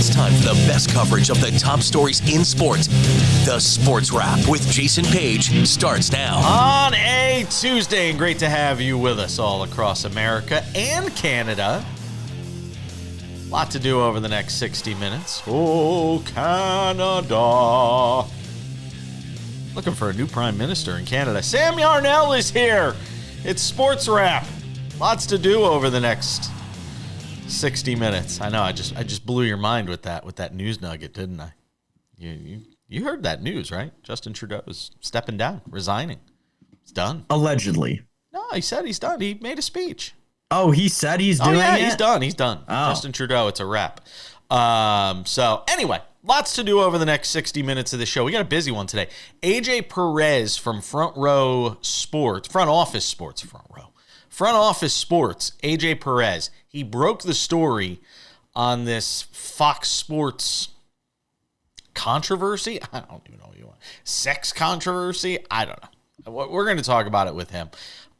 It's time for the best coverage of the top stories in sports. The Sports Wrap with Jason Page starts now. On a Tuesday, and great to have you with us all across America and Canada. A lot to do over the next 60 minutes. Oh, Canada. Looking for a new prime minister in Canada. Sam Yarnell is here. It's Sports Wrap. Lots to do over the next 60 minutes. I know, I just blew your mind with that news nugget, didn't I? You heard that news, right? Justin Trudeau is stepping down, resigning. It's done. Allegedly. No, he said he's done. He made a speech. Oh, he said he's doing it? He's done. He's done. Oh. Justin Trudeau, it's a wrap. So anyway, lots to do over the next 60 minutes of the show. We got a busy one today. AJ Perez from Front Office Sports, AJ Perez. He broke the story on this Fox Sports controversy. I don't even know what you want. Sex controversy? I don't know. We're going to talk about it with him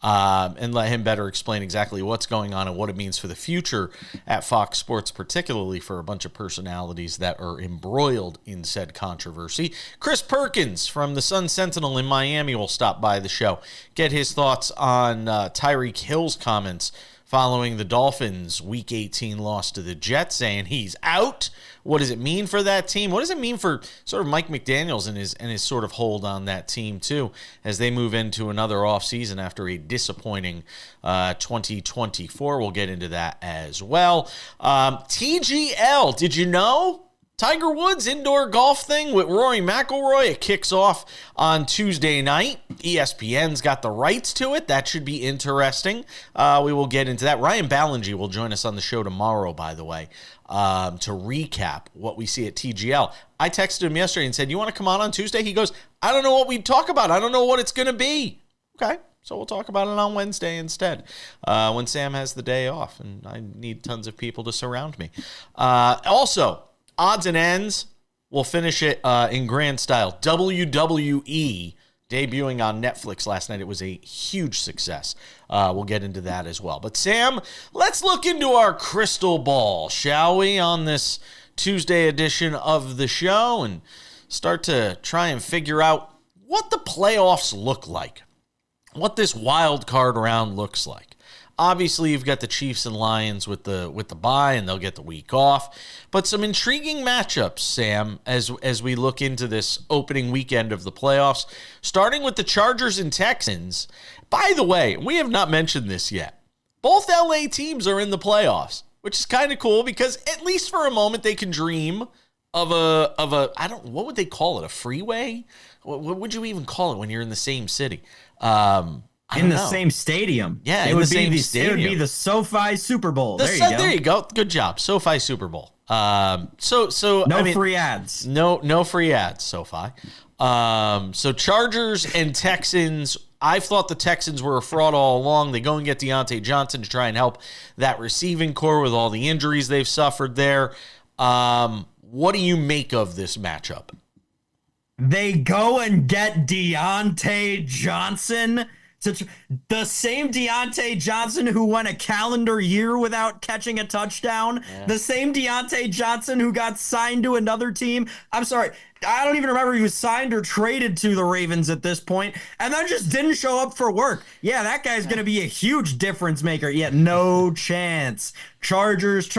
and let him better explain exactly what's going on and what it means for the future at Fox Sports, particularly for a bunch of personalities that are embroiled in said controversy. Chris Perkins from the Sun Sentinel in Miami will stop by the show, get his thoughts on Tyreek Hill's comments following the Dolphins' Week 18 loss to the Jets, saying he's out. What does it mean for that team? What does it mean for sort of Mike McDaniels and his sort of hold on that team, too, as they move into another offseason after a disappointing 2024? We'll get into that as well. TGL, did you know? Tiger Woods indoor golf thing with Rory McIlroy, it kicks off on Tuesday night. ESPN's got the rights to it. That should be interesting. We will get into that. Ryan Ballinger will join us on the show tomorrow, by the way, to recap what we see at TGL. I texted him yesterday and said, you want to come on Tuesday? He goes, I don't know what we'd talk about. I don't know what it's going to be. Okay. So we'll talk about it on Wednesday instead, when Sam has the day off, and I need tons of people to surround me. Also, Odds and Ends, we'll finish it in grand style. WWE debuting on Netflix last night. It was a huge success. We'll get into that as well. But Sam, let's look into our crystal ball, shall we, on this Tuesday edition of the show and start to try and figure out what the playoffs look like, what this wild card round looks like. Obviously, you've got the Chiefs and Lions with the bye, and they'll get the week off. But some intriguing matchups, Sam, as we look into this opening weekend of the playoffs, starting with the Chargers and Texans. By the way, we have not mentioned this yet. Both LA teams are in the playoffs, which is kind of cool because at least for a moment they can dream of a what would they call it? A freeway? What would you even call it when you're in the same city? In the same stadium. Yeah, it would be the SoFi Super Bowl. There you go. Good job. SoFi Super Bowl. No free ads. No free ads, SoFi. So Chargers and Texans, I thought the Texans were a fraud all along. They go and get Deontay Johnson to try and help that receiving core with all the injuries they've suffered there. What do you make of this matchup? They go and get Deontay Johnson. The same Deontay Johnson who went a calendar year without catching a touchdown. Yeah. The same Deontay Johnson who got signed to another team. I'm sorry, I don't even remember if he was signed or traded to the Ravens at this point, and then just didn't show up for work. Yeah, that guy's going to be a huge difference maker. Yeah, no chance. Chargers.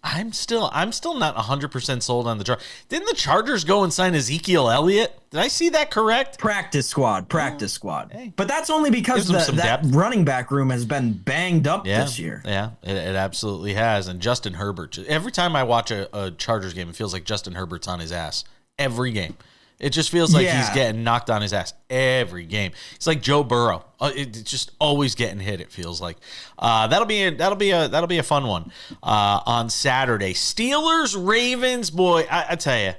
I'm still not 100% sold on the Chargers. Didn't the Chargers go and sign Ezekiel Elliott? Did I see that correct? Practice squad. Hey. But that's only because that running back room has been banged up this year. Yeah, it absolutely has. And Justin Herbert, every time I watch a Chargers game, it feels like Justin Herbert's on his ass. Every game. It just feels like he's getting knocked on his ass every game. It's like Joe Burrow. It's just always getting hit. It feels like that'll be a fun one on Saturday. Steelers, Ravens. Boy, I tell you,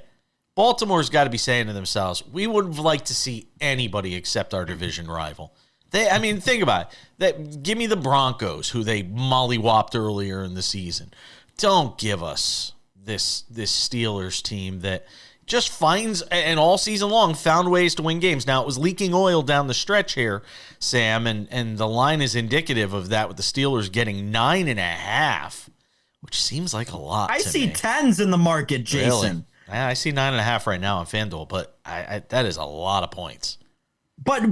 Baltimore's got to be saying to themselves, we would have liked to see anybody except our division rival. Think about it. Give me the Broncos, who they mollywopped earlier in the season. Don't give us this Steelers team that just finds, and all season long, found ways to win games. Now, it was leaking oil down the stretch here, Sam, and the line is indicative of that with the Steelers getting 9.5 which seems like a lot. I to see me. 10s in the market, Jason. Really? I see 9.5 right now on FanDuel, but I that is a lot of points. But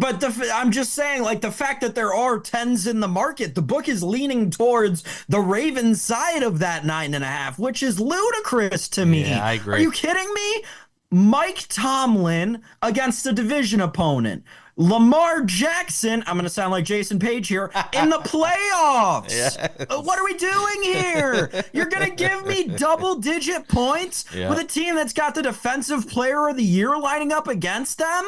I'm just saying, like, the fact that there are 10s in the market, the book is leaning towards the Ravens side of that 9.5, which is ludicrous to me. Yeah, I agree. Are you kidding me? Mike Tomlin against a division opponent. Lamar Jackson, I'm going to sound like Jason Page here, in the playoffs. Yes. What are we doing here? You're going to give me double-digit points with a team that's got the defensive player of the year lining up against them,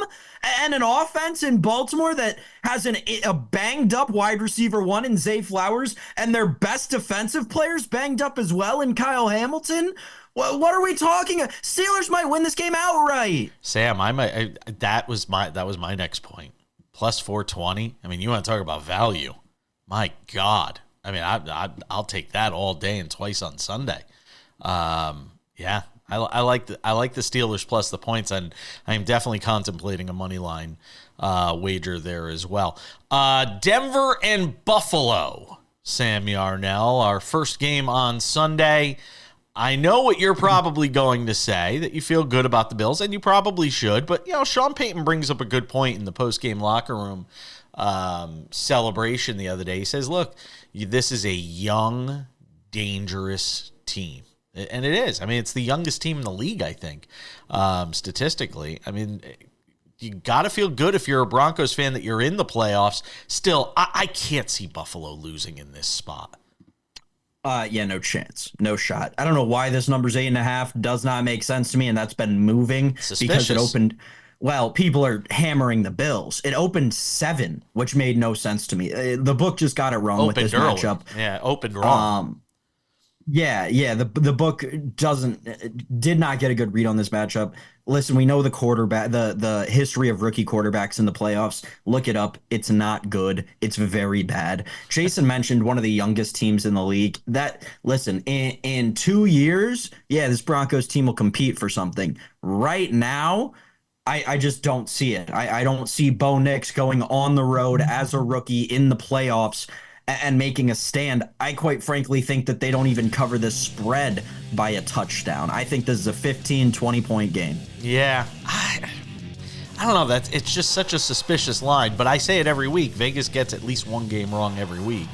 and an offense in Baltimore that has a banged-up wide receiver one in Zay Flowers, and their best defensive players banged up as well in Kyle Hamilton? What are we talking? Steelers might win this game outright. Sam, that was my next point. Plus 420. I mean, you want to talk about value? My God. I mean, I'll take that all day and twice on Sunday. Yeah, I like the Steelers plus the points, and I am definitely contemplating a money line wager there as well. Denver and Buffalo. Sam Yarnell, our first game on Sunday. I know what you're probably going to say, that you feel good about the Bills, and you probably should. But, Sean Payton brings up a good point in the post-game locker room celebration the other day. He says, look, this is a young, dangerous team. And it is. I mean, it's the youngest team in the league, I think, statistically. I mean, you got to feel good if you're a Broncos fan that you're in the playoffs. Still, I can't see Buffalo losing in this spot. Yeah, no chance. No shot. I don't know why this number's 8.5. Does not make sense to me, and that's been moving because it opened. Well, people are hammering the Bills. It opened 7, which made no sense to me. The book just got it wrong with this matchup. Yeah, opened wrong. Yeah. The book did not get a good read on this matchup. Listen, we know the quarterback, the history of rookie quarterbacks in the playoffs. Look it up. It's not good. It's very bad. Jason mentioned one of the youngest teams in the league. Listen, in 2 years, this Broncos team will compete for something. Right now, I just don't see it. I don't see Bo Nix going on the road as a rookie in the playoffs and making a stand. I quite frankly think that they don't even cover this spread by a touchdown. I think this is a 15, 20-point game. Yeah. I don't know. It's just such a suspicious line, but I say it every week. Vegas gets at least one game wrong every week,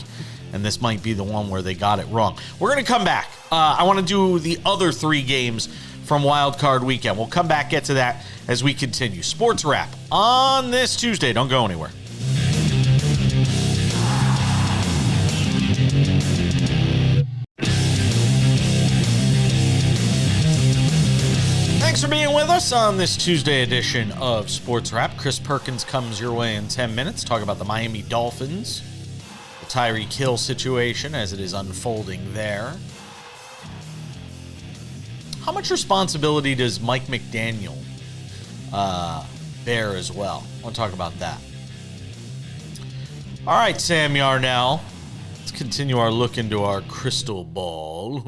and this might be the one where they got it wrong. We're going to come back. I want to do the other 3 games from Wild Card Weekend. We'll come back, get to that as we continue. Sports Wrap on this Tuesday. Don't go anywhere. Thanks for being with us on this Tuesday edition of Sports Wrap. Chris Perkins comes your way in 10 minutes. Talk about the Miami Dolphins, the Tyreek Hill situation as it is unfolding there. How much responsibility does Mike McDaniel bear as well? I want to talk about that. All right, Sam Yarnell. Let's continue our look into our crystal ball.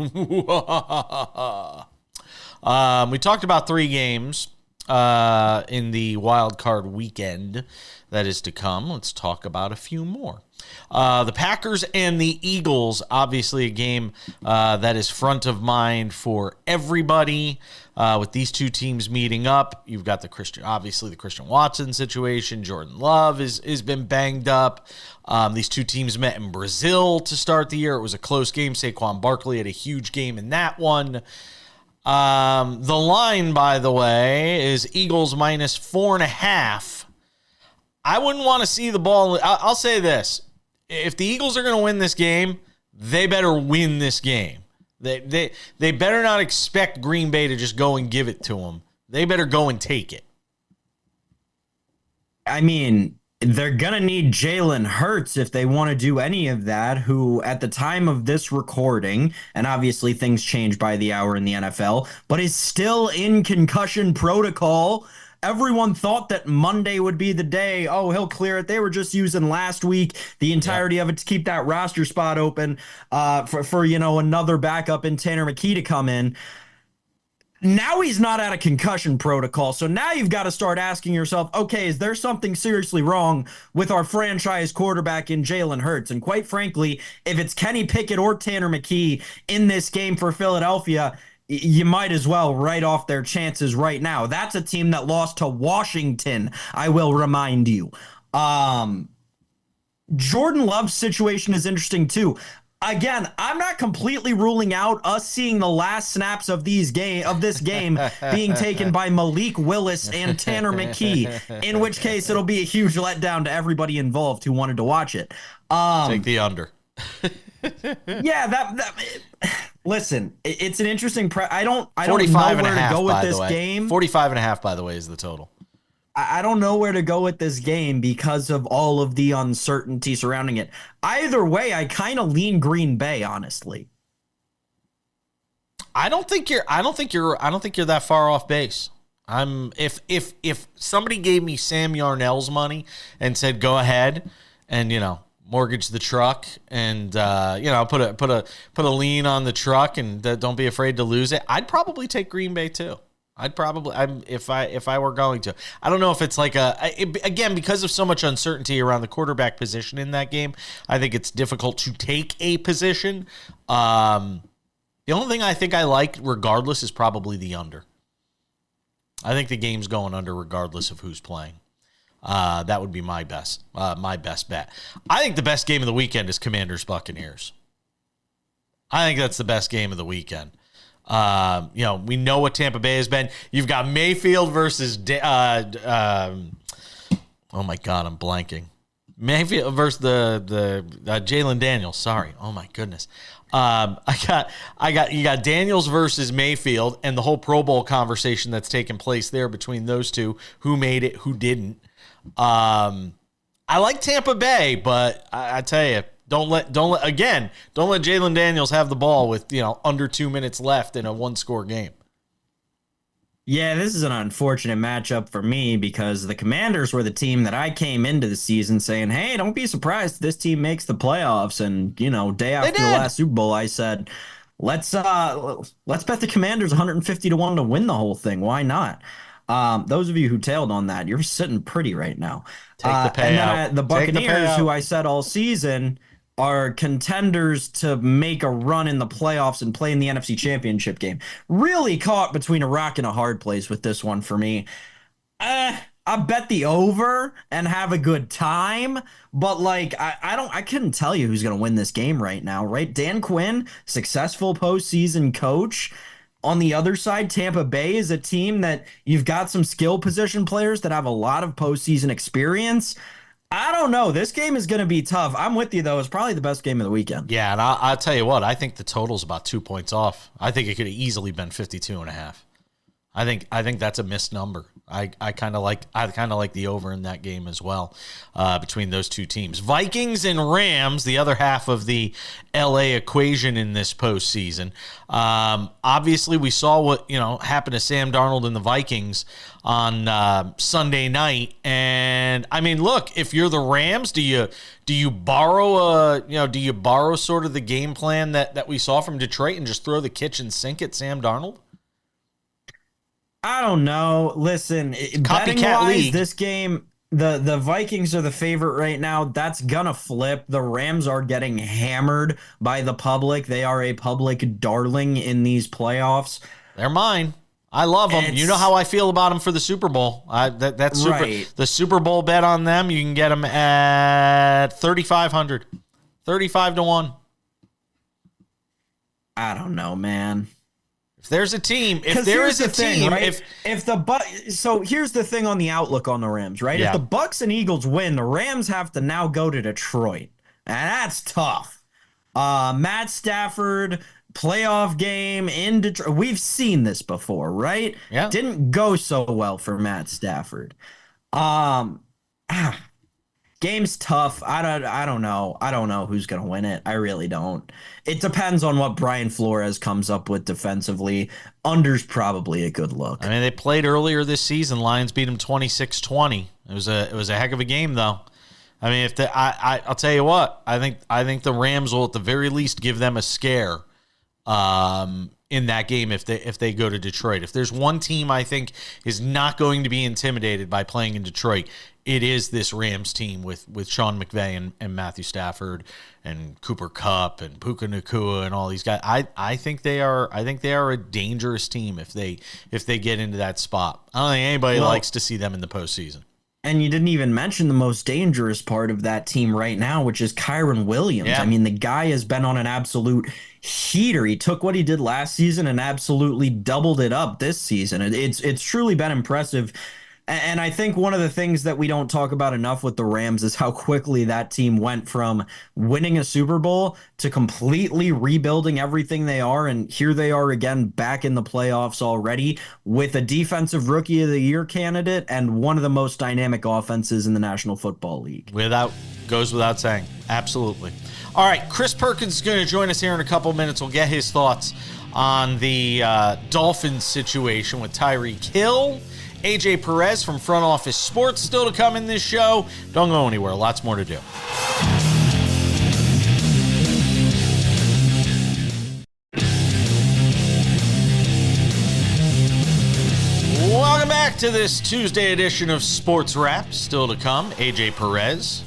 We talked about 3 games in the Wild Card Weekend that is to come. Let's talk about a few more. The Packers and the Eagles, obviously a game that is front of mind for everybody. With these two teams meeting up, you've got the Christian Watson situation. Jordan Love has been banged up. These two teams met in Brazil to start the year. It was a close game. Saquon Barkley had a huge game in that one. The line, by the way, is Eagles minus 4.5. I wouldn't want to see the ball. I'll say this. If the Eagles are going to win this game, they better win this game. They better not expect Green Bay to just go and give it to them. They better go and take it. I mean, they're going to need Jalen Hurts if they want to do any of that, who at the time of this recording, and obviously things change by the hour in the NFL, but is still in concussion protocol. Everyone thought that Monday would be the day. Oh, he'll clear it. They were just using last week, the entirety of it, to keep that roster spot open for another backup in Tanner McKee to come in. Now he's not out of concussion protocol. So now you've got to start asking yourself, okay, is there something seriously wrong with our franchise quarterback in Jalen Hurts? And quite frankly, if it's Kenny Pickett or Tanner McKee in this game for Philadelphia, you might as well write off their chances right now. That's a team that lost to Washington, I will remind you. Jordan Love's situation is interesting too. Again, I'm not completely ruling out us seeing the last snaps of this game being taken by Malik Willis and Tanner McKee, in which case it'll be a huge letdown to everybody involved who wanted to watch it. Take the under. Yeah, listen, it's an interesting I don't know 45 and a where to half, go with by this the way. game. 45 and a half, by the way, is the total. I don't know where to go with this game because of all of the uncertainty surrounding it. Either way, I kind of lean Green Bay, honestly. I don't think you're that far off base. If somebody gave me Sam Yarnell's money and said go ahead and mortgage the truck and put a lien on the truck and don't be afraid to lose it, I'd probably take Green Bay too. If I were going to. I don't know if it's like again, because of so much uncertainty around the quarterback position in that game, I think it's difficult to take a position. The only thing I think I like regardless is probably the under. I think the game's going under regardless of who's playing. That would be my best bet. I think the best game of the weekend is Commanders Buccaneers. I think that's the best game of the weekend. We know what Tampa Bay has been. You've got Mayfield versus oh my God, I'm blanking. Mayfield versus the Jalen Daniels. Sorry. Oh my goodness. You got Daniels versus Mayfield and the whole Pro Bowl conversation that's taken place there between those two. Who made it? Who didn't? I like Tampa Bay, but I tell you, don't let Jalen Daniels have the ball with under 2 minutes left in a one-score game. Yeah, this is an unfortunate matchup for me because the Commanders were the team that I came into the season saying, hey, don't be surprised if this team makes the playoffs. And, day after the last Super Bowl, I said, let's bet the Commanders 150-1 to win the whole thing. Why not? Those of you who tailed on that, you're sitting pretty right now. Take the payout. And then the Buccaneers, who I said all season are contenders to make a run in the playoffs and play in the NFC Championship game. Really caught between a rock and a hard place with this one for me. I bet the over and have a good time, but I couldn't tell you who's going to win this game right now, right? Dan Quinn, successful postseason coach. On the other side, Tampa Bay is a team that you've got some skill position players that have a lot of postseason experience. I don't know. This game is going to be tough. I'm with you, though. It's probably the best game of the weekend. Yeah, and I'll tell you what. I think the total's about 2 points off. I think it could have easily been 52.5. I think that's a missed number. I kind of like the over in that game as well, between those two teams. Vikings and Rams, the other half of the LA equation in this postseason. Obviously, we saw what happened to Sam Darnold and the Vikings on Sunday night, and I mean, look, if you're the Rams, do you borrow sort of the game plan that we saw from Detroit and just throw the kitchen sink at Sam Darnold? I don't know. Listen, betting-wise, this game, the Vikings are the favorite right now. That's gonna flip. The Rams are getting hammered by the public. They are a public darling in these playoffs. They're mine. I love them. You know how I feel about them for the Super Bowl. That's right. The Super Bowl bet on them, you can get them at 3,500, 35-1. I don't know, man. If there's a team, if there is a team, right? So here's the thing on the outlook on the Rams, right? Yeah. If the Bucks and Eagles win, the Rams have to now go to Detroit, and that's tough. Matt Stafford playoff game in Detroit. We've seen this before, right? Yeah. Didn't go so well for Matt Stafford. Game's tough. I don't know. I don't know who's going to win it. I really don't. It depends on what Brian Flores comes up with defensively. Under's probably a good look. I mean, they played earlier this season. Lions beat them 26-20. It was a heck of a game, though. I mean, I'll tell you what. I think the Rams will at the very least give them a scare in in that game if they go to Detroit. If there's one team I think is not going to be intimidated by playing in Detroit, it is this Rams team with Sean McVay and Matthew Stafford and Cooper Kupp and Puka Nacua and all these guys. I think they are a dangerous team if they get into that spot. I don't think anybody likes to see them in the postseason. And you didn't even mention the most dangerous part of that team right now, which is Kyron Williams. Yeah. I mean, the guy has been on an absolute heater. He took what he did last season and absolutely doubled it up this season. It's truly been impressive. And I think one of the things that we don't talk about enough with the Rams is how quickly that team went from winning a Super Bowl to completely rebuilding everything they are. And here they are again back in the playoffs already with a defensive rookie of the year candidate and one of the most dynamic offenses in the National Football League. Goes without saying. Absolutely. All right, Chris Perkins is going to join us here in a couple minutes. We'll get his thoughts on the Dolphins situation with Tyreek Hill. AJ Perez from Front Office Sports still to come in this show. Don't go anywhere. Lots more to do. Welcome back to this Tuesday edition of Sports Wrap. Still to come, AJ Perez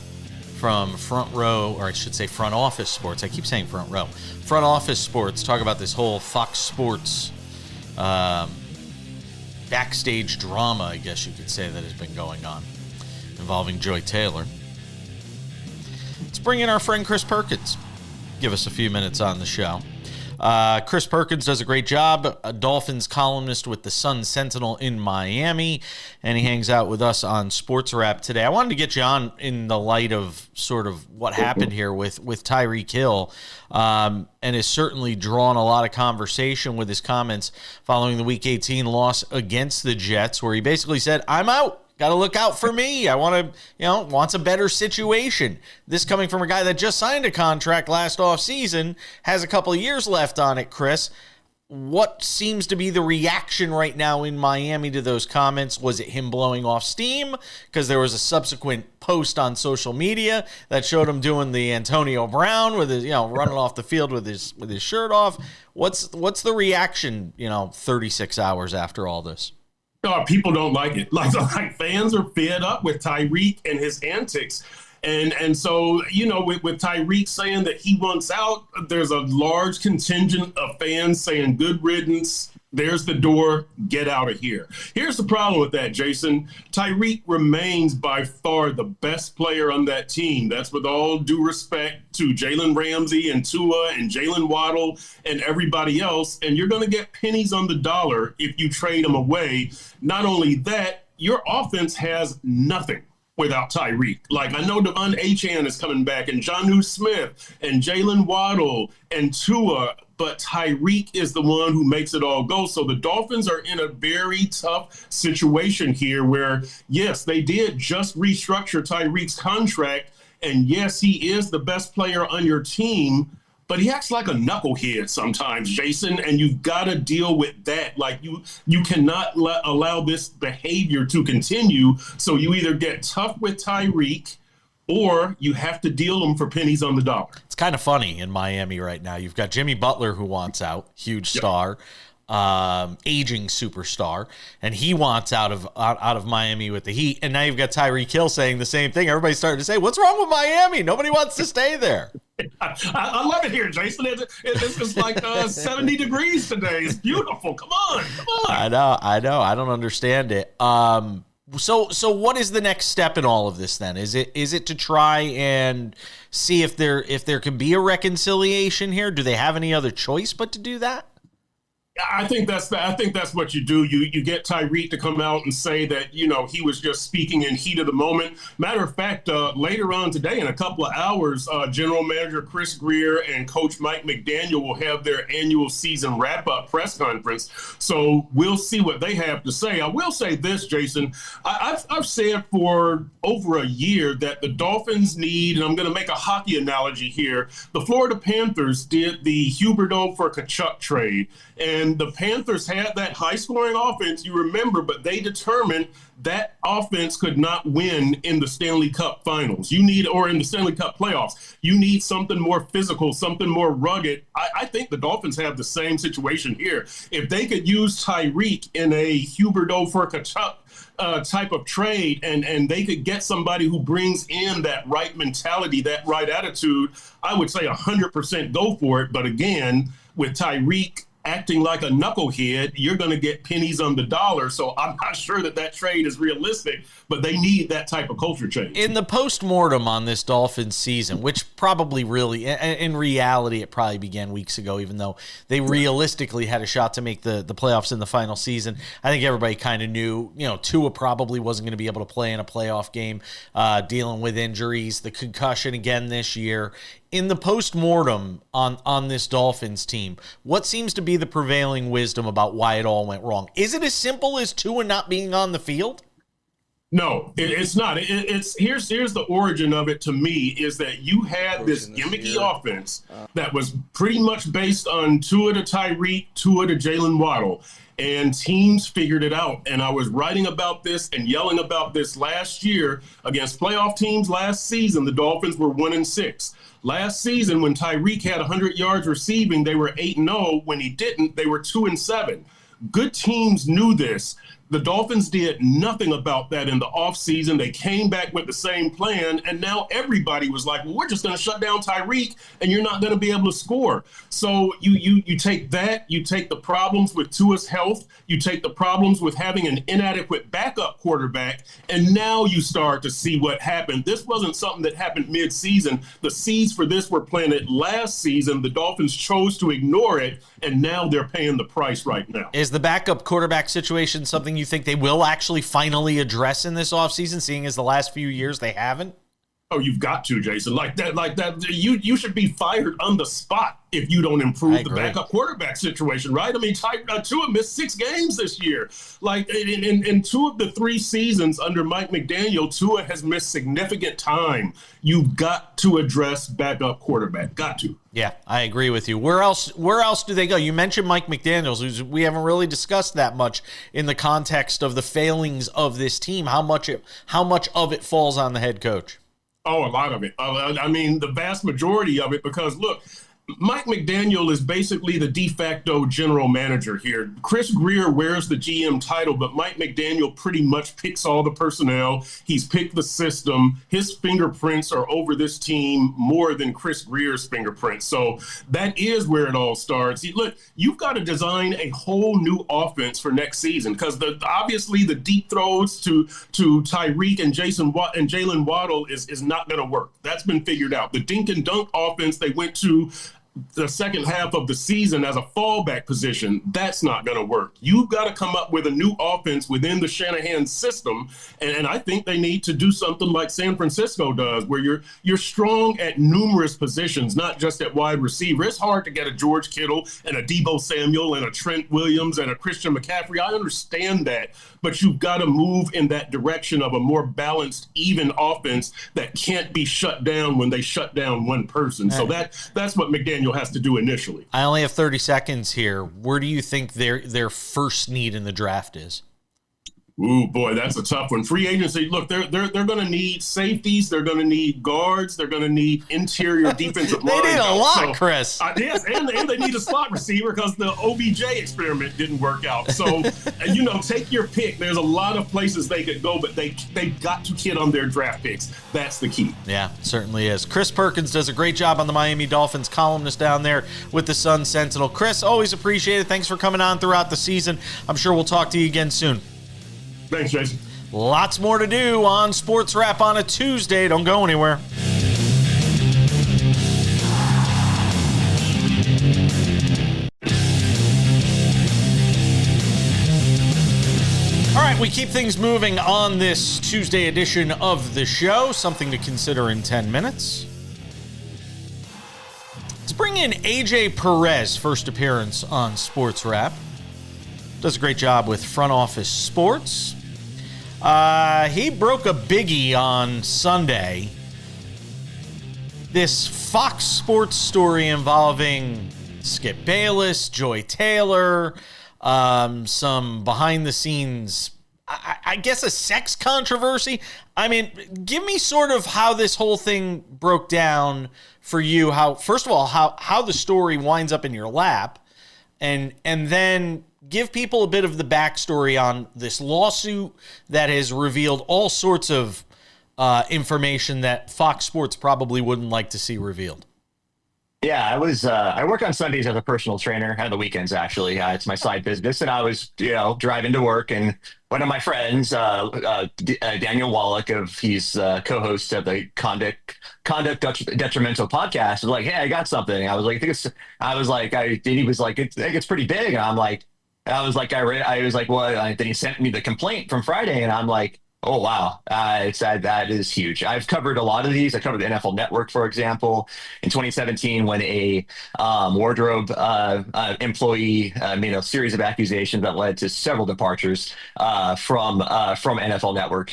from Front Office Sports. I keep saying Front Row. Front Office Sports. Talk about this whole Fox Sports backstage drama, I guess you could say, that has been going on involving Joy Taylor. Let's bring in our friend Chris Perkins. Give us a few minutes on the show. Chris Perkins does a great job, a Dolphins columnist with the Sun Sentinel in Miami, and he hangs out with us on Sports Wrap today. I wanted to get you on in the light of sort of what happened here with Tyreek Hill, and has certainly drawn a lot of conversation with his comments following the Week 18 loss against the Jets, where he basically said, "I'm out. Got to look out for me. I wants a better situation." This coming from a guy that just signed a contract last offseason, has a couple of years left on it, Chris. What seems to be the reaction right now in Miami to those comments? Was it him blowing off steam? Because there was a subsequent post on social media that showed him doing the Antonio Brown with his, running off the field with his shirt off. What's the reaction, 36 hours after all this? People don't like it. Like fans are fed up with Tyreek and his antics. And so, with Tyreek saying that he wants out, there's a large contingent of fans saying, good riddance, there's the door, get out of here. Here's the problem with that, Jason. Tyreek remains by far the best player on that team. That's with all due respect to Jalen Ramsey and Tua and Jalen Waddle and everybody else. And you're going to get pennies on the dollar if you trade them away. Not only that, your offense has nothing without Tyreek. Like, I know Devon Achane is coming back, and Jonnu Smith, and Jalen Waddle, and Tua, but Tyreek is the one who makes it all go. So the Dolphins are in a very tough situation here where, yes, they did just restructure Tyreek's contract, and yes, he is the best player on your team, but he acts like a knucklehead sometimes, Jason, and you've got to deal with that. Like, you cannot allow this behavior to continue. So you either get tough with Tyreek or you have to deal them for pennies on the dollar. It's kind of funny in Miami right now. You've got Jimmy Butler, who wants out, huge star, aging superstar, and he wants out of Miami with the Heat. And now you've got Tyreek Hill saying the same thing. Everybody's starting to say, what's wrong with Miami? Nobody wants to stay there. I love it here, Jason. It's like 70 degrees today. It's beautiful. Come on. I know. I don't understand it. So what is the next step in all of this then? Is it to try and see if there can be a reconciliation here? Do they have any other choice but to do that? I think that's what you do. You get Tyreek to come out and say that, he was just speaking in heat of the moment. Matter of fact, later on today, in a couple of hours, General Manager Chris Greer and Coach Mike McDaniel will have their annual season wrap-up press conference. So we'll see what they have to say. I will say this, Jason. I've said for over a year that the Dolphins need, and I'm going to make a hockey analogy here, the Florida Panthers did the Huberdeau for Kachuk trade. And when the Panthers had that high-scoring offense, you remember, but they determined that offense could not win in the Stanley Cup finals. Or in the Stanley Cup playoffs. You need something more physical, something more rugged. I think the Dolphins have the same situation here. If they could use Tyreek in a Huberdeau for Kachuk type of trade, and they could get somebody who brings in that right mentality, that right attitude, I would say 100% go for it. But again, with Tyreek acting like a knucklehead, you're going to get pennies on the dollar. So I'm not sure that trade is realistic, but they need that type of culture change. In the postmortem on this Dolphins season, which probably really, in reality, it probably began weeks ago, even though they realistically had a shot to make the playoffs in the final season. I think everybody kind of knew, Tua probably wasn't going to be able to play in a playoff game, dealing with injuries, the concussion again this year. In the postmortem on this Dolphins team, what seems to be the prevailing wisdom about why it all went wrong? Is it as simple as Tua not being on the field? No, it's not. Here's the origin of it to me is that you had this gimmicky offense that was pretty much based on Tua to Tyreek, Tua to Jalen Waddle. And teams figured it out. And I was writing about this and yelling about this last year against playoff teams last season. The Dolphins were 1-6. Last season, when Tyreek had 100 yards receiving, they were 8-0. When he didn't, they were 2-7. Good teams knew this. The Dolphins did nothing about that in the offseason. They came back with the same plan, and now everybody was like, well, we're just going to shut down Tyreek, and you're not going to be able to score. So you take that, you take the problems with Tua's health, you take the problems with having an inadequate backup quarterback, and now you start to see what happened. This wasn't something that happened mid-season. The seeds for this were planted last season. The Dolphins chose to ignore it, and now they're paying the price right now. Is the backup quarterback situation something you think they will actually finally address in this offseason, seeing as the last few years they haven't? Oh, you've got to, Jason. Like that. You should be fired on the spot if you don't improve the backup quarterback situation, right? I mean, Tua missed 6 games this year. Like in 2 of the 3 seasons under Mike McDaniel, Tua has missed significant time. You've got to address backup quarterback. Got to. Yeah, I agree with you. Where else do they go? You mentioned Mike McDaniels, who we haven't really discussed that much in the context of the failings of this team. How much of it falls on the head coach? Oh, a lot of it. I mean, the vast majority of it, because look, Mike McDaniel is basically the de facto general manager here. Chris Greer wears the GM title, but Mike McDaniel pretty much picks all the personnel. He's picked the system. His fingerprints are over this team more than Chris Greer's fingerprints. So that is where it all starts. Look, you've got to design a whole new offense for next season because obviously the deep throws to Tyreek and Jalen Waddle is not going to work. That's been figured out. The dink and dunk offense they went to the second half of the season as a fallback position, that's not going to work. You've got to come up with a new offense within the Shanahan system, and I think they need to do something like San Francisco does, where you're strong at numerous positions, not just at wide receiver. It's hard to get a George Kittle and a Deebo Samuel and a Trent Williams and a Christian McCaffrey. I understand that, but you've got to move in that direction of a more balanced, even offense that can't be shut down when they shut down one person. So that's what McDaniel has to do initially. I only have 30 seconds here. Where do you think their first need in the draft is? Ooh, boy, that's a tough one. Free agency, look, they're going to need safeties. They're going to need guards. They're going to need interior defensive line. They need a lot, Chris. Yes, and they need a slot receiver because the OBJ experiment didn't work out. So, take your pick. There's a lot of places they could go, but they've got to hit on their draft picks. That's the key. Yeah, certainly is. Chris Perkins does a great job on the Miami Dolphins, columnist down there with the Sun Sentinel. Chris, always appreciate it. Thanks for coming on throughout the season. I'm sure we'll talk to you again soon. Thanks, Jason. Lots more to do on Sports Wrap on a Tuesday. Don't go anywhere. All right, we keep things moving on this Tuesday edition of the show. Something to consider in 10 minutes. Let's bring in AJ Perez, first appearance on Sports Wrap. Does a great job with Front Office Sports. He broke a biggie on Sunday. This Fox Sports story involving Skip Bayless, Joy Taylor, some behind the scenes, I guess a sex controversy. I mean, give me sort of how this whole thing broke down for you. How, first of all, how the story winds up in your lap, and then give people a bit of the backstory on this lawsuit that has revealed all sorts of information that Fox Sports probably wouldn't like to see revealed. Yeah, I work on Sundays as a personal trainer, and the weekends actually. It's my side business, and I was, driving to work, and one of my friends, Daniel Wallach, he's co-host of the Conduct Detrimental podcast, was like, "Hey, I got something." I was like, he was like, I think it's pretty big, and I was like, well, then he sent me the complaint from Friday, and I'm like, oh, wow. That is huge. I've covered a lot of these. I covered the NFL Network, for example, in 2017 when a wardrobe employee made a series of accusations that led to several departures from NFL Network.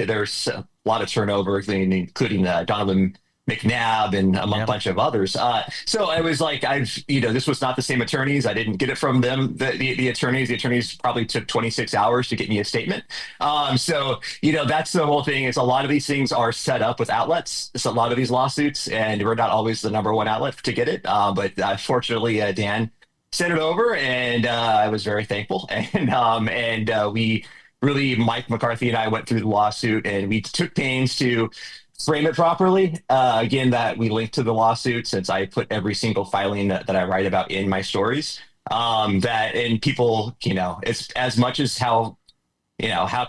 There's a lot of turnover, including Donovan McNabb and a bunch of others. So I was like, this was not the same attorneys. I didn't get it from them. The attorneys. The attorneys probably took 26 hours to get me a statement. So that's the whole thing. Is a lot of these things are set up with outlets. It's a lot of these lawsuits, and we're not always the number one outlet to get it. But fortunately, Dan sent it over, and I was very thankful. And we really, Mike McCarthy and I went through the lawsuit, and we took pains to frame it properly. Again, that we link to the lawsuit, since I put every single filing that I write about in my stories. And people, it's as much as how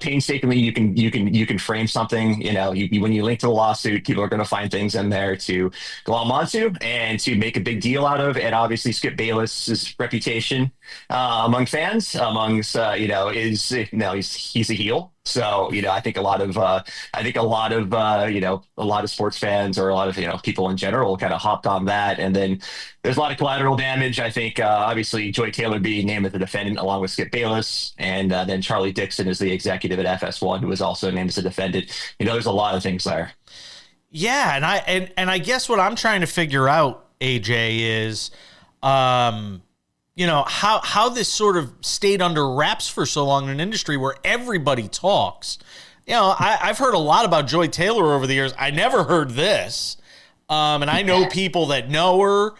painstakingly you can frame something. When you link to the lawsuit, people are going to find things in there to glom onto and to make a big deal out of. And obviously, Skip Bayless's reputation among fans, he's a heel. So, I think a lot of sports fans, or a lot of, people in general, kind of hopped on that. And then there's a lot of collateral damage. I think, obviously, Joy Taylor being named as the defendant along with Skip Bayless. And then Charlie Dixon is the executive at FS1, who was also named as a defendant. There's a lot of things there. Yeah. And I guess what I'm trying to figure out, AJ, is, how this sort of stayed under wraps for so long in an industry where everybody talks. I've heard a lot about Joy Taylor over the years. I never heard this. And I know people that know her.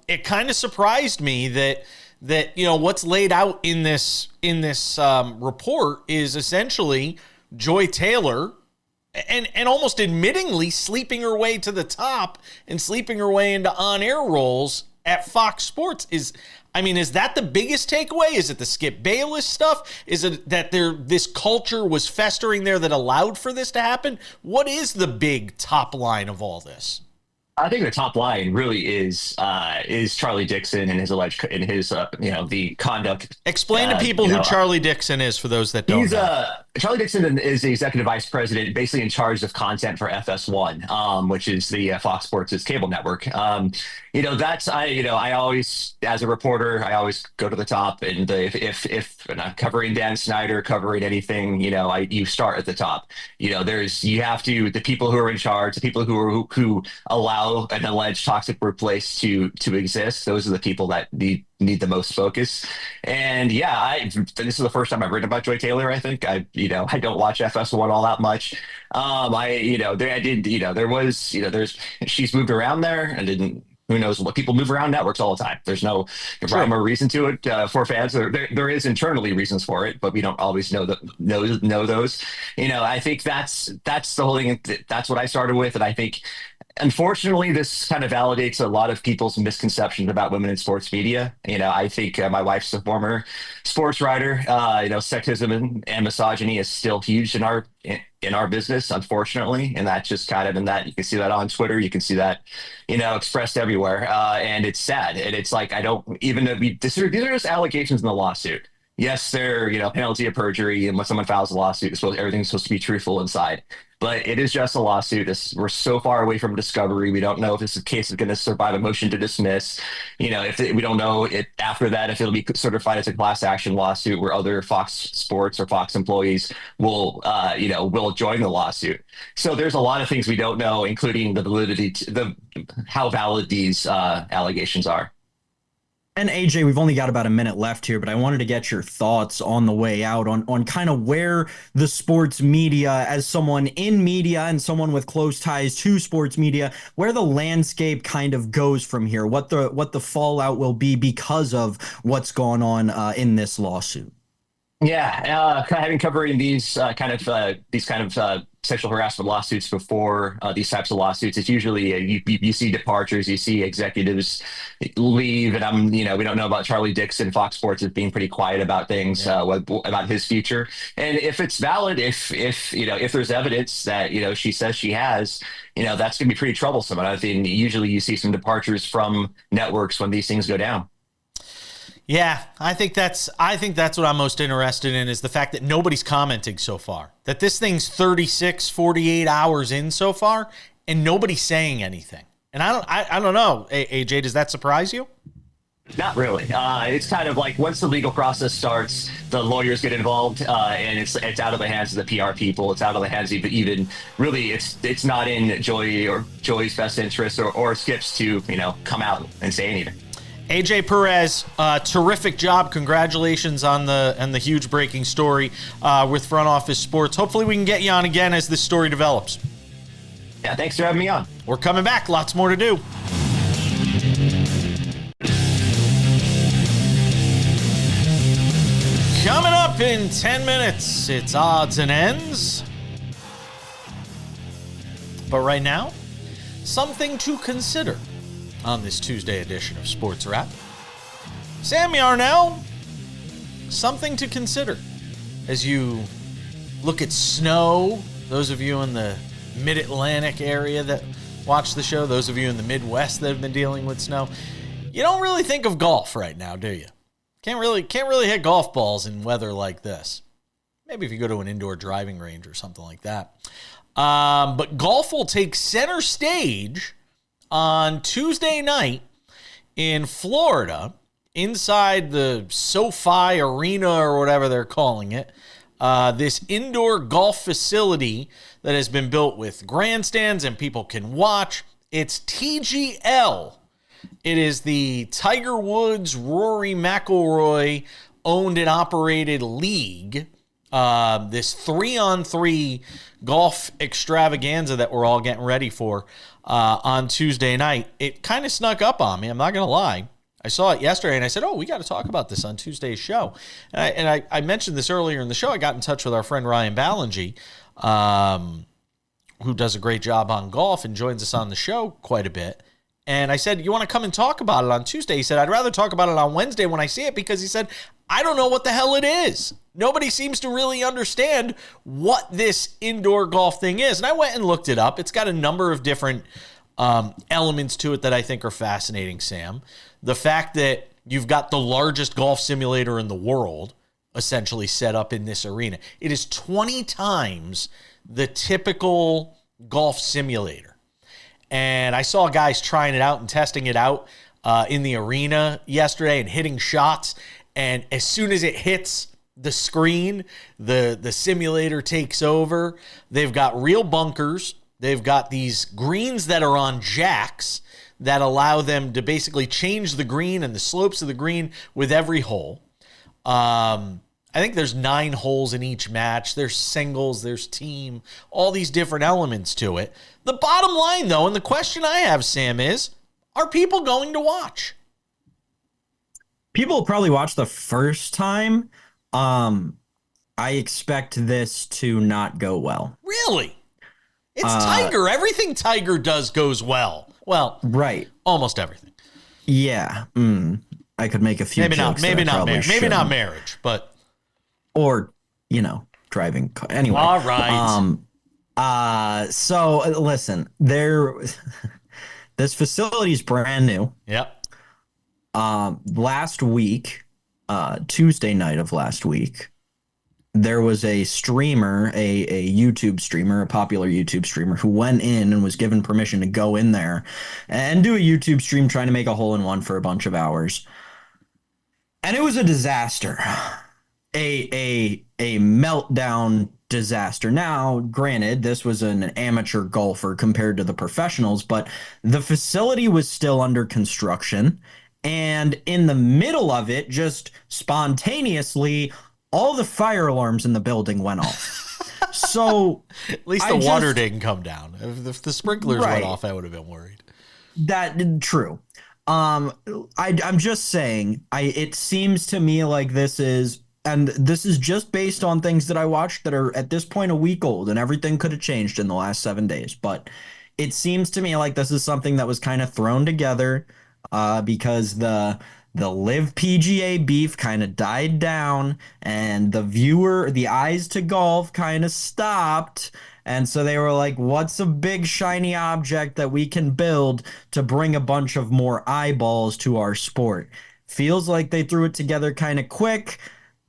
It kind of surprised me that what's laid out in this report is essentially Joy Taylor and almost admittingly sleeping her way to the top and sleeping her way into on-air roles at Fox Sports. Is that the biggest takeaway? Is it the Skip Bayless stuff? Is it that this culture was festering there that allowed for this to happen? What is the big top line of all this? I think the top line really is Charlie Dixon and his the conduct. Explain to people who Charlie Dixon is, for those that don't know. Charlie Dixon is the executive vice president, basically in charge of content for FS1, which is the Fox Sports' cable network. I always, as a reporter, I always go to the top, and if I'm covering Dan Snyder, covering anything, you start at the top. The people who are in charge, the people who allow an alleged toxic workplace to exist. Those are the people that need the most focus. And this is the first time I've written about Joy Taylor. I think I don't watch FS1 all that much. She's moved around there and didn't. Who knows what people move around networks all the time. There's no rhyme or reason to it for fans. There is internally reasons for it, but we don't always know those. I think that's the whole thing. That's what I started with, and I think, unfortunately, this kind of validates a lot of people's misconceptions about women in sports media. I think my wife's a former sports writer. Sexism and misogyny is still huge in our business, unfortunately, and that's just kind of in that. You can see that on Twitter. You can see that, expressed everywhere, and it's sad. And it's like, I don't even know. These are just allegations in the lawsuit. Yes, they're, penalty of perjury, and when someone files a lawsuit, everything's supposed to be truthful inside. But it is just a lawsuit. We're so far away from discovery. We don't know if this case is going to survive a motion to dismiss. We don't know after that if it'll be certified as a class action lawsuit where other Fox Sports or Fox employees will join the lawsuit. So there's a lot of things we don't know, including the validity, how valid these allegations are. And AJ, we've only got about a minute left here, but I wanted to get your thoughts on the way out on kind of where the sports media, as someone in media and someone with close ties to sports media, where the landscape kind of goes from here, what the fallout will be because of what's gone on in this lawsuit. Yeah, having covering these kind of sexual harassment lawsuits before these types of lawsuits, it's usually you see departures, you see executives leave, and we don't know about Charlie Dixon. Fox Sports is being pretty quiet about things, about his future. And if it's valid, if there's evidence that she says she has, that's going to be pretty troublesome. And I think usually you see some departures from networks when these things go down. Yeah, I think that's what I'm most interested in, is the fact that nobody's commenting so far. That this thing's 36, 48 hours in so far, and nobody's saying anything. And I don't know, AJ, does that surprise you? Not really. It's kind of like once the legal process starts, the lawyers get involved, and it's out of the hands of the PR people. It's out of the hands of even really. It's not in Joey's best interest or Skip's to come out and say anything. AJ Perez, terrific job. Congratulations on the huge breaking story with Front Office Sports. Hopefully we can get you on again as this story develops. Yeah, thanks for having me on. We're coming back. Lots more to do. Coming up in 10 minutes, it's odds and ends. But right now, something to consider on this Tuesday edition of Sports Wrap. Sam Yarnell, something to consider as you look at snow. Those of you in the mid-Atlantic area that watch the show, those of you in the Midwest that have been dealing with snow, you don't really think of golf right now, do you? Can't really hit golf balls in weather like this. Maybe if you go to an indoor driving range or something like that. But golf will take center stage on Tuesday night in Florida, inside the SoFi Arena or whatever they're calling it, this indoor golf facility that has been built with grandstands and people can watch. It's TGL. It is the Tiger Woods, Rory McIlroy owned and operated league. This 3-on-3 golf extravaganza that we're all getting ready for on Tuesday night. It kind of snuck up on me. I'm not going to lie. I saw it yesterday and I said, we got to talk about this on Tuesday's show. And I mentioned this earlier in the show. I got in touch with our friend Ryan Ballingy, who does a great job on golf and joins us on the show quite a bit. And I said, you want to come and talk about it on Tuesday? He said, I'd rather talk about it on Wednesday when I see it, because he said, I don't know what the hell it is. Nobody seems to really understand what this indoor golf thing is. And I went and looked it up. It's got a number of different elements to it that I think are fascinating, Sam. The fact that you've got the largest golf simulator in the world essentially set up in this arena. It is 20 times the typical golf simulator. And I saw guys trying it out and testing it out in the arena yesterday and hitting shots. And as soon as it hits the screen, the simulator takes over. They've got real bunkers. They've got these greens that are on jacks that allow them to basically change the green and the slopes of the green with every hole. I think there's 9 holes in each match. There's singles, there's team, all these different elements to it. The bottom line, though, and the question I have, Sam, is, are people going to watch? People will probably watch the first time. I expect this to not go well. Really? It's Tiger. Everything Tiger does goes well. Well, right. Almost everything. Yeah. I could make a few jokes. Maybe not marriage, but... Or, driving. Anyway. All right. So listen, this facility is brand new. Yep. Last week, Tuesday night of last week, there was a streamer, a YouTube streamer, a popular YouTube streamer, who went in and was given permission to go in there and do a YouTube stream trying to make a hole-in-one for a bunch of hours. And it was a disaster. A meltdown disaster. Now, granted, this was an amateur golfer compared to the professionals, but the facility was still under construction. And in the middle of it, just spontaneously, all the fire alarms in the building went off. So at least the water didn't come down. If the sprinklers went off, I would have been worried. That true. I'm just saying, it seems to me like this is just based on things that I watched that are at this point a week old, and everything could have changed in the last 7 days. But it seems to me like this is something that was kind of thrown together because the Live PGA beef kind of died down, and the eyes to golf kind of stopped. And so they were like, what's a big shiny object that we can build to bring a bunch of more eyeballs to our sport? Feels like they threw it together kind of quick.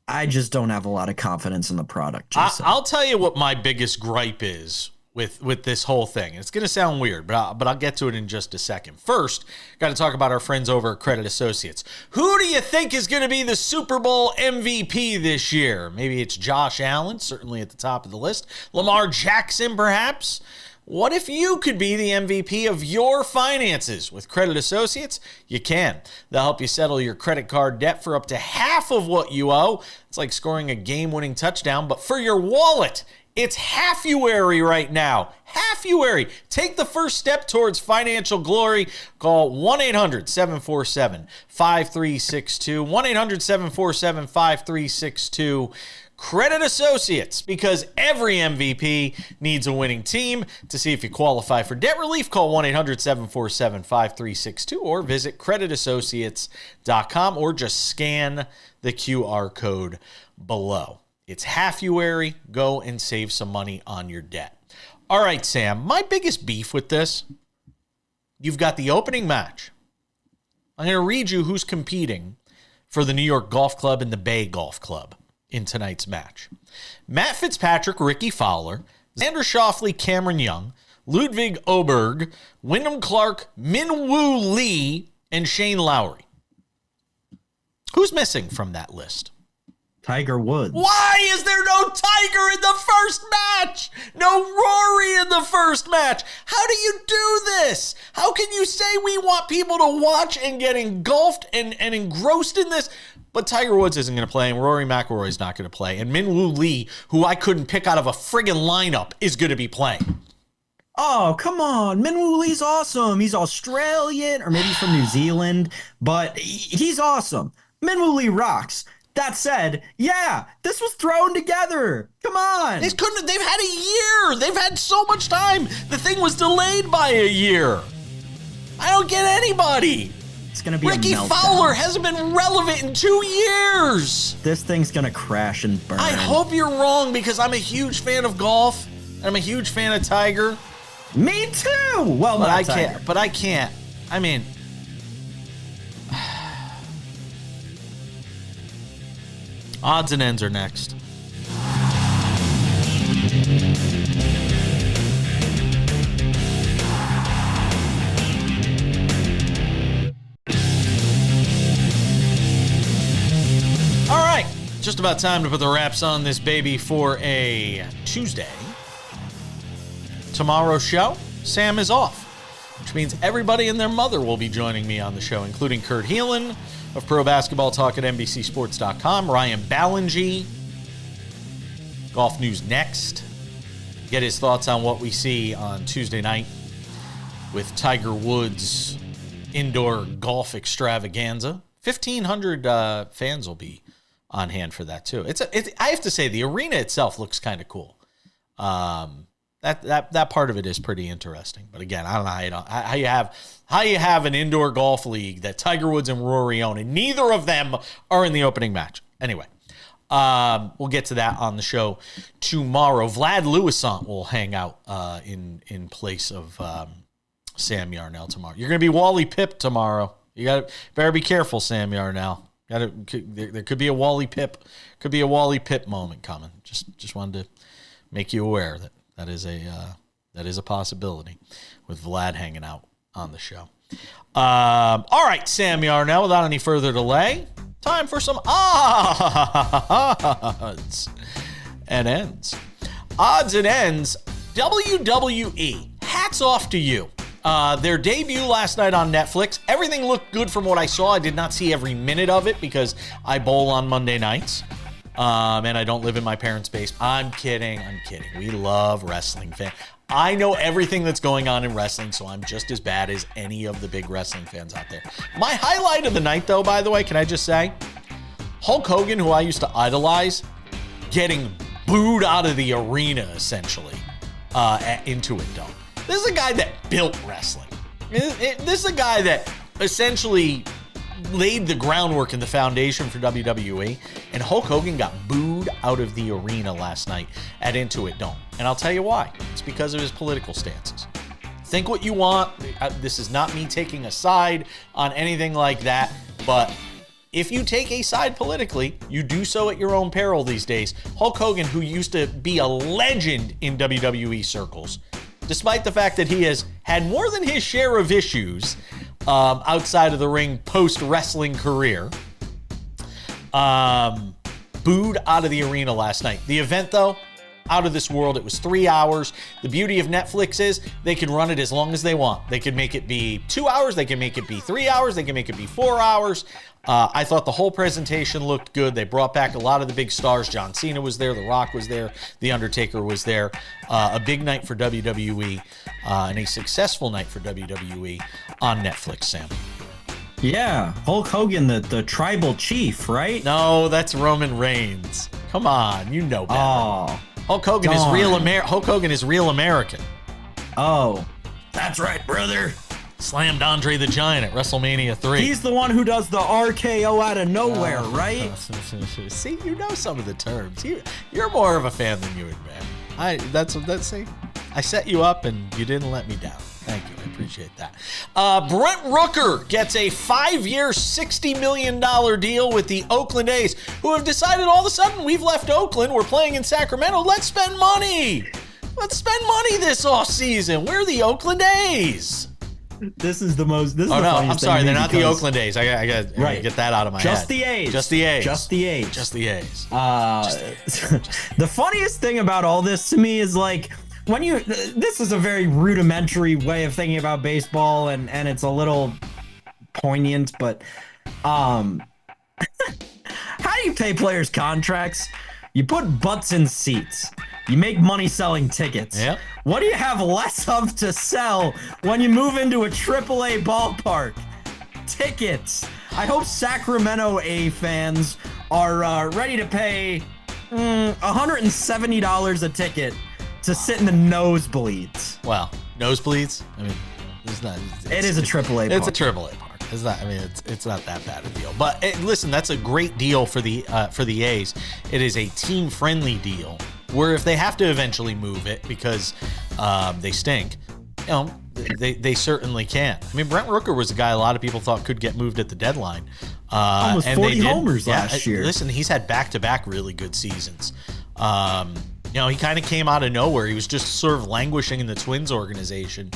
I just don't have a lot of confidence in the product, Jason. I'll tell you what my biggest gripe is with this whole thing. It's going to sound weird, but I'll get to it in just a second. First, got to talk about our friends over at Credit Associates. Who do you think is going to be the Super Bowl MVP this year? Maybe it's Josh Allen, certainly at the top of the list. Lamar Jackson, perhaps. What if you could be the MVP of your finances? With Credit Associates, you can. They'll help you settle your credit card debt for up to half of what you owe. It's like scoring a game-winning touchdown, but for your wallet. It's Halfuary right now. Halfuary. Take the first step towards financial glory. Call 1-800-747-5362. 1-800-747-5362. Credit Associates, because every MVP needs a winning team. To see if you qualify for debt relief, call 1-800-747-5362 or visit creditassociates.com or just scan the QR code below. It's Halfuary. Go and save some money on your debt. All right, Sam, my biggest beef with this, you've got the opening match. I'm going to read you who's competing for the New York Golf Club and the Bay Golf Club in tonight's match. Matt Fitzpatrick, Ricky Fowler, Xander Schauffele, Cameron Young, Ludwig Oberg, Wyndham Clark, Min-Woo Lee, and Shane Lowry. Who's missing from that list? Tiger Woods. Why is there no Tiger in the first match? No Rory in the first match? How do you do this? How can you say we want people to watch and get engulfed and engrossed in this? But Tiger Woods isn't going to play, and Rory McIlroy's not going to play, and Min-Woo Lee, who I couldn't pick out of a friggin' lineup, is going to be playing. Oh, come on. Min-Woo Lee's awesome. He's Australian, or maybe he's from New Zealand, but he's awesome. Min-Woo Lee rocks. That said, yeah, this was thrown together. Come on. They've had a year. They've had so much time. The thing was delayed by a year. I don't get anybody. It's going to be Ricky Fowler hasn't been relevant in 2 years. This thing's going to crash and burn. I hope you're wrong, because I'm a huge fan of golf. And I'm a huge fan of Tiger. Me too. Well, but I can't. But I can't. I mean, odds and ends are next. All right, just about time to put the wraps on this baby for a Tuesday. Tomorrow's show, Sam is off, which means everybody and their mother will be joining me on the show, including Kurt Heelan of Pro Basketball Talk at NBCSports.com, Ryan Ballingy, Golf News Next. Get his thoughts on what we see on Tuesday night with Tiger Woods' indoor golf extravaganza. 1,500 fans will be on hand for that too. I have to say, the arena itself looks kind of cool. That part of it is pretty interesting. But again, I don't know how you have an indoor golf league that Tiger Woods and Rory own, and neither of them are in the opening match. Anyway, we'll get to that on the show tomorrow. Vlad Lewisant will hang out in place of Sam Yarnell tomorrow. You're going to be Wally Pipp tomorrow. You better be careful, Sam Yarnell. There could be a Wally Pipp moment coming. Just wanted to make you aware that is a possibility with Vlad hanging out on the show. All right, Sam Yarnell, without any further delay, time for some odds and ends. Odds and ends. WWE. Hats off to you. Their debut last night on Netflix. Everything looked good from what I saw. I did not see every minute of it because I bowl on Monday nights. And I don't live in my parents' basement. I'm kidding. We love wrestling fans. I know everything that's going on in wrestling, so I'm just as bad as any of the big wrestling fans out there. My highlight of the night, though, by the way, can I just say, Hulk Hogan, who I used to idolize, getting booed out of the arena, essentially, at Intuit Dome. This is a guy that built wrestling. This is a guy that essentially laid the groundwork and the foundation for WWE, and Hulk Hogan got booed out of the arena last night at Intuit Dome. And I'll tell you why. It's because of his political stances. Think what you want. This is not me taking a side on anything like that, but if you take a side politically, you do so at your own peril these days. Hulk Hogan, who used to be a legend in WWE circles, despite the fact that he has had more than his share of issues outside of the ring post-wrestling career, booed out of the arena last night. The event, though, out of this world. It was 3 hours. The beauty of Netflix is they can run it as long as they want. They can make it be 2 hours. They can make it be 3 hours. They can make it be 4 hours. I thought the whole presentation looked good. They brought back a lot of the big stars. John Cena was there. The Rock was there. The Undertaker was there. A big night for WWE and a successful night for WWE on Netflix, Sam. Yeah, Hulk Hogan, the tribal chief, right? No, that's Roman Reigns. Come on, you know better. Oh, Hulk Hogan is real Hulk Hogan is real American. Oh, that's right, brother. Slammed Andre the Giant at WrestleMania 3. He's the one who does the RKO out of nowhere, right? See, you know some of the terms. You're more of a fan than you admit. That's see. I set you up and you didn't let me down. Thank you. I appreciate that. Brent Rooker gets a 5-year, $60 million deal with the Oakland A's, who have decided all of a sudden we've left Oakland. We're playing in Sacramento. Let's spend money. Let's spend money this offseason. We're the Oakland A's. This is the most. This is oh, the no. funniest I'm sorry. thing They're not the because- Oakland A's. I gotta get that out of my Just head. the A's. Just the A's. Just the A's. Just the A's. The funniest thing about all this to me is like when you. This is a very rudimentary way of thinking about baseball, and it's a little poignant, but how do you pay players contracts? You put butts in seats. You make money selling tickets. Yep. What do you have less of to sell when you move into a AAA ballpark? Tickets. I hope Sacramento A fans are ready to pay $170 a ticket to sit in the nosebleeds. Well, nosebleeds? I mean, it's not. It is a AAA park. It's a AAA park. It's not. I mean, it's not that bad a deal. But listen, that's a great deal for the A's. It is a team-friendly deal where if they have to eventually move it because they stink, you know, they certainly can. I mean, Brent Rooker was a guy a lot of people thought could get moved at the deadline. Almost and 40 they did. homers last year. Listen, he's had back-to-back really good seasons. You know, he kind of came out of nowhere. He was just sort of languishing in the Twins organization.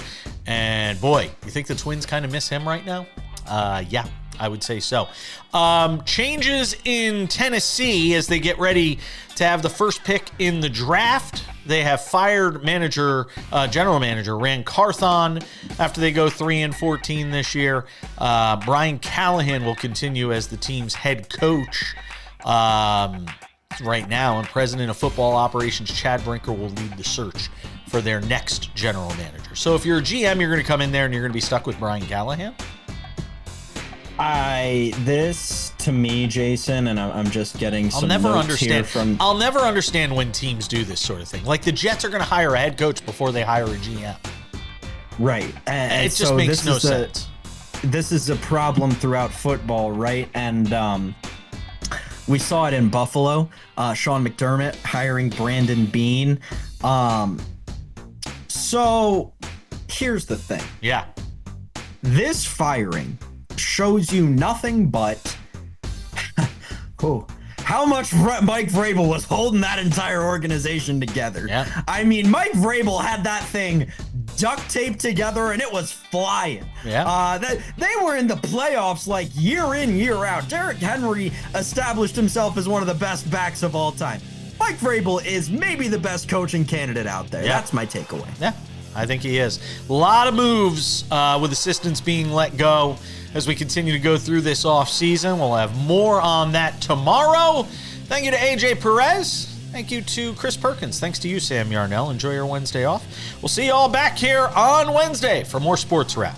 And boy, you think the Twins kind of miss him right now? Yeah, I would say so. Changes in Tennessee as they get ready to have the first pick in the draft. They have fired general manager Rand Carthon after they go 3-14 this year. Brian Callahan will continue as the team's head coach right now, and president of football operations Chad Brinker will lead the search for their next general manager. So if you're a GM, you're going to come in there and you're going to be stuck with Brian Callahan? This to me, Jason, and I'm just getting some notes here from. I'll never understand when teams do this sort of thing. Like the Jets are going to hire a head coach before they hire a GM. Right. And it just so makes no sense. This is a problem throughout football, right? And we saw it in Buffalo. Sean McDermott hiring Brandon Beane. So here's the thing. Yeah. This firing shows you nothing but Oh, how much Mike Vrabel was holding that entire organization together. Yeah. I mean, Mike Vrabel had that thing duct taped together and it was flying. Yeah. They were in the playoffs like year in, year out. Derrick Henry established himself as one of the best backs of all time. Mike Vrabel is maybe the best coaching candidate out there. Yeah. That's my takeaway. Yeah, I think he is. A lot of moves with assistants being let go as we continue to go through this offseason. We'll have more on that tomorrow. Thank you to AJ Perez. Thank you to Chris Perkins. Thanks to you, Sam Yarnell. Enjoy your Wednesday off. We'll see you all back here on Wednesday for more Sports Wrap.